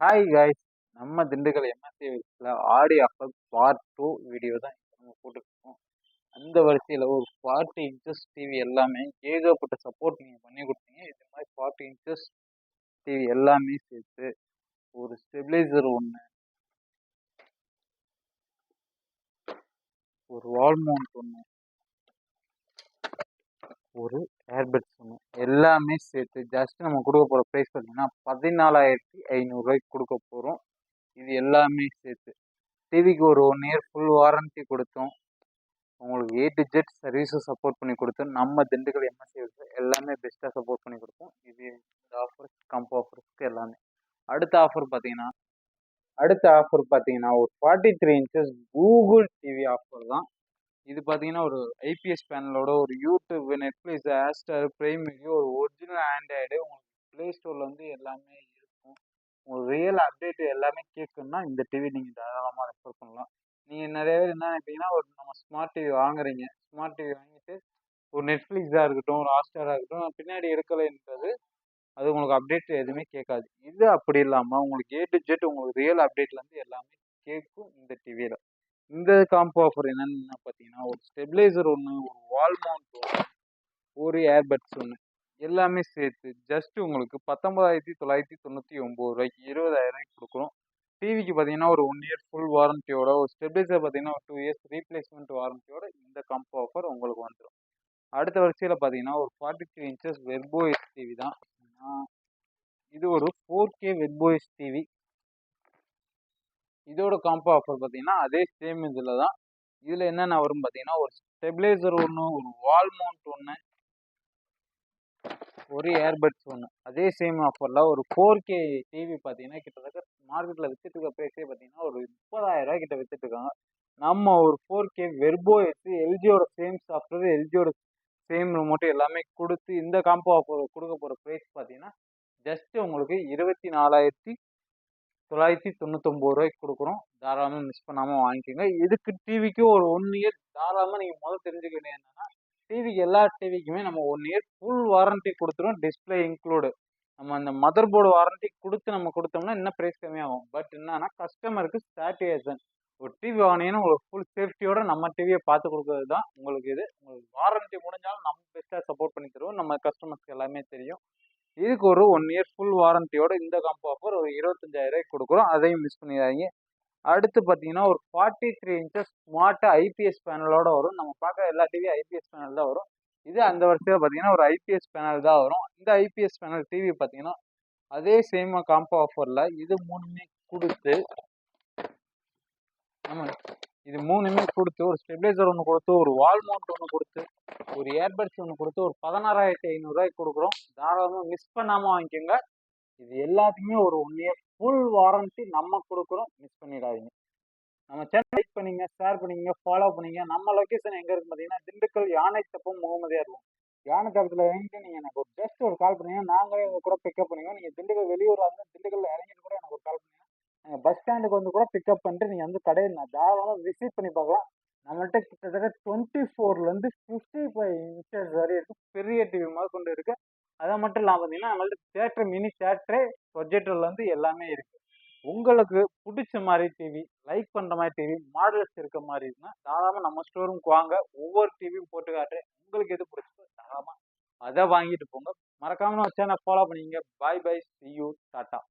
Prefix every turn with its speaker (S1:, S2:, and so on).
S1: Hi guys, நம்ம திண்டுக்கல் எம்எஸ்சில ஆடி offer part 2 video தான் இப்போ நம்ம போட்டுருக்கோம். அந்த வரிசையில் ஒரு 40 இன்ச்சஸ் டிவி எல்லாமே ஏகப்பட்ட சப்போர்ட் நீங்கள் பண்ணி கொடுத்தீங்க. இது மாதிரி 40 இன்ச்சஸ் டிவி எல்லாமே சேர்த்து ஒரு ஸ்டெபிளைசர் ஒன்று, ஒரு வால் மவுண்ட் ஒன்று, ஒரு ஏர்பட்ஸ் ஒன்று எல்லாமே சேர்த்து ஜஸ்ட் நம்ம கொடுக்க போகிற ப்ரைஸ் பார்த்தீங்கன்னா 14,500 கொடுக்க போகிறோம். இது எல்லாமே சேர்த்து டிவிக்கு ஒரு 1 இயர் ஃபுல் வாரண்டி கொடுத்தோம். உங்களுக்கு A to Z சர்வீஸும் சப்போர்ட் பண்ணி கொடுத்தோம். நம்ம திண்டுக்கல் எம்எஸ்சி எல்லாமே பெஸ்ட்டாக சப்போர்ட் பண்ணி கொடுப்போம். இது இந்த ஆஃபர் கம்போ ஆஃபர்ஸ்க்கு எல்லாமே. அடுத்த ஆஃபர் பார்த்தீங்கன்னா ஒரு 43 இன்ச்சஸ் கூகுள் டிவி ஆஃபர் தான். இது பார்த்தீங்கன்னா ஒரு ஐபிஎஸ் பேனலோட ஒரு YouTube, Netflix, Hotstar, prime video, ஒரு ஒரிஜினல் ஆண்ட்ராய்டு உங்களுக்கு ப்ளே ஸ்டோரில் வந்து எல்லாமே இருக்கும். உங்களுக்கு ரியல் அப்டேட் எல்லாமே கேட்கணும்னா இந்த டிவி நீங்கள் தாராளமாக ரெஃபர் பண்ணலாம். நீங்கள் நிறைய பேர் என்ன நினைப்பீங்கன்னா, ஒரு நம்ம ஸ்மார்ட் டிவி வாங்குறீங்க, ஸ்மார்ட் டிவி வாங்கிட்டு ஒரு நெட்ஃப்ளிக்ஸாக இருக்கட்டும், ஒரு ஹாட்ஸ்டாராக இருக்கட்டும் பின்னாடி எடுக்கலைன்றது அது உங்களுக்கு அப்டேட் எதுவுமே கேட்காது. இது அப்படி இல்லாமல் உங்களுக்கு A to Z உங்களுக்கு ரியல் அப்டேட்லேருந்து எல்லாமே கேட்கும் இந்த டிவியில். இந்த காம்போ ஆஃபர் என்னன்னு பார்த்தீங்கன்னா, ஒரு ஸ்டெபிளைசர் ஒன்று, ஒரு வால் மவுண்ட் ஒன்று, ஒரு ஏர்பட்ஸ் ஒன்று எல்லாமே சேர்த்து ஜஸ்ட் உங்களுக்கு 19,999 20,000 கொடுக்குறோம். டிவிக்கு பார்த்தீங்கன்னா ஒரு 1 இயர் ஃபுல் வாரண்டியோட, ஒரு ஸ்டெபிளைசர் பார்த்தீங்கன்னா ஒரு 2 இயர்ஸ் ரீப்ளேஸ்மெண்ட் வாரண்டியோட இந்த காம்போ ஆஃபர் உங்களுக்கு வந்துடும். அடுத்த வரிசையில் பார்த்தீங்கன்னா ஒரு 43 இன்ச்சஸ் வெர்போஎஸ் டிவி தான். இது ஒரு 4K வெர்போஎஸ் டிவி. இதோட காம்போ ஆஃபர் பார்த்தீங்கன்னா அதே சேம் இதில் தான். இதில் என்னென்ன வரும் பார்த்தீங்கன்னா ஒரு ஸ்டெபிளைசர் ஒன்று, ஒரு வால் மவுண்ட் ஒன்று, ஒரு ஏர்பட்ஸ் ஒன்று. அதே சேம் ஆஃபரில் ஒரு 4K டிவி பார்த்தீங்கன்னா கிட்டத்தட்ட மார்க்கெட்டில் வித்துட்டு இருக்க ப்ரைஸே பார்த்தீங்கன்னா ஒரு 30,000 கிட்ட வித்துட்டு இருக்காங்க. நம்ம ஒரு 4K வெர்போஎஸ் எல்ஜியோட சேம் சாஃப்ட்வேர், எல்ஜியோட சேம் ரிமோட் எல்லாமே கொடுத்து இந்த காம்போ ஆஃபர் கொடுக்க போகிற ப்ரைஸ் பார்த்தீங்கன்னா ஜஸ்ட் உங்களுக்கு 24,999 கொடுக்குறோம். தாராளமாக மிஸ் பண்ணாமல் வாங்கிக்கோங்க. இதுக்கு டிவிக்கு ஒரு 1 இயர் தாராளமாக நீங்கள் முதல் தெரிஞ்சுக்க வேண்டியது என்னன்னா, டிவிக்கு எல்லா டிவிக்குமே நம்ம 1 இயர் ஃபுல் வாரண்டி கொடுத்துரும், டிஸ்பிளே இன்க்ளூடு. நம்ம அந்த மதர் போர்டு வாரண்டி நம்ம கொடுத்தோம்னா இன்னும் ப்ரைஸ் கம்மியாகும். பட் என்னன்னா கஸ்டமருக்கு சாட்டிஸ்ஃபேக்ஷன். ஒரு டிவி வாங்கினீங்கன்னா உங்களுக்கு ஃபுல் சேஃப்டியோட நம்ம டிவியை பார்த்து கொடுக்கறது தான் உங்களுக்கு இது. உங்களுக்கு வாரண்டி முடிஞ்சாலும் நம்ம பெஸ்ட்டாக சப்போர்ட் பண்ணி தருவோம். நம்ம கஸ்டமர்ஸ்க்கு எல்லாமே தெரியும். இதுக்கு ஒரு 1 இயர் ஃபுல் வாரண்டியோட இந்த காம்போ ஆஃபர் ஒரு 25,000 கொடுக்குறோம். அதையும் மிஸ் பண்ணிடாதீங்க. அடுத்து பார்த்தீங்கன்னா ஒரு 43 இன்ச்சஸ் ஸ்மார்ட் ஐபிஎஸ் பேனலோட வரும். நம்ம பார்க்க எல்லா டிவி ஐபிஎஸ் பேனல் தான் வரும். இது அந்த வருஷத்தில் பார்த்தீங்கன்னா ஒரு ஐபிஎஸ் பேனல் தான் வரும். இந்த ஐபிஎஸ் பேனல் டிவி பார்த்தீங்கன்னா அதே சேம் காம்போ ஆஃபரில் இது மூணுமே கொடுத்து ஒரு ஸ்டெபிளைசர் ஒன்று கொடுத்து, ஒரு வால் மவுண்ட் ஒன்று கொடுத்து, ஒரு ஏர்பட்ஸ் ஒன்று கொடுத்து ஒரு 16,500 கொடுக்குறோம். தாராளமாக மிஸ் பண்ணாமல் வாங்கிக்கோங்க. இது எல்லாத்துக்குமே ஒரு 1 இயர் ஃபுல் வாரண்டி நம்ம கொடுக்குறோம். மிஸ் பண்ணிடாதீங்க. நம்ம சேனல் லைக் பண்ணிங்க, ஷேர் பண்ணிங்க, ஃபாலோ பண்ணிங்க. நம்ம லொக்கேஷன் எங்கே இருக்குன்னு பார்த்தீங்கன்னா திண்டுக்கல் யானைத்தப்பம் முகமதியா இருக்கும். யானைத்தப்பத்தில் இறங்கிட்டு நீங்கள் எனக்கு ஜஸ்ட் ஒரு கால் பண்ணுங்க. நாங்களே உங்கள் கூட பிக்கப் பண்ணுங்க. நீங்கள் திண்டுக்கல் வெளியூரில் இருந்து திண்டுக்கல்ல இறங்கிட்டு கூட எனக்கு ஒரு கால் பண்ணுங்க. பஸ் ஸ்டாண்டுக்கு வந்து கூட பிக்கப் பண்ணிட்டு நீங்கள் வந்து கடையை தாராளமாக விசிட் பண்ணி பார்க்கலாம். நம்மள்கிட்ட கிட்டத்தட்ட 24லேருந்து 55 இன்ச்சஸ் வரை இருக்குது. பெரிய டிவி முதல் கொண்டு இருக்குது. அதை மட்டும் இல்லாமல் பார்த்தீங்கன்னா நம்மள்ட்ட தேட்டர், மினி தேட்டரு, ப்ரொஜெக்டர்லேருந்து எல்லாமே இருக்குது. உங்களுக்கு பிடிச்ச மாதிரி டிவி, லைக் பண்ணுற மாதிரி டிவி, மாடல்ஸ் இருக்க மாதிரி இருக்குன்னா தாராளமாக நம்ம ஸ்டோரூமுக்கு வாங்க. ஒவ்வொரு டிவியும் போட்டு காட்டுறேன். உங்களுக்கு எது பிடிச்சதோ தாராளமாக அதை வாங்கிட்டு போங்க. மறக்காம நம்ம சேனல் ஃபாலோ பண்ணிங்க. பாய் பாய், see you, டாட்டா.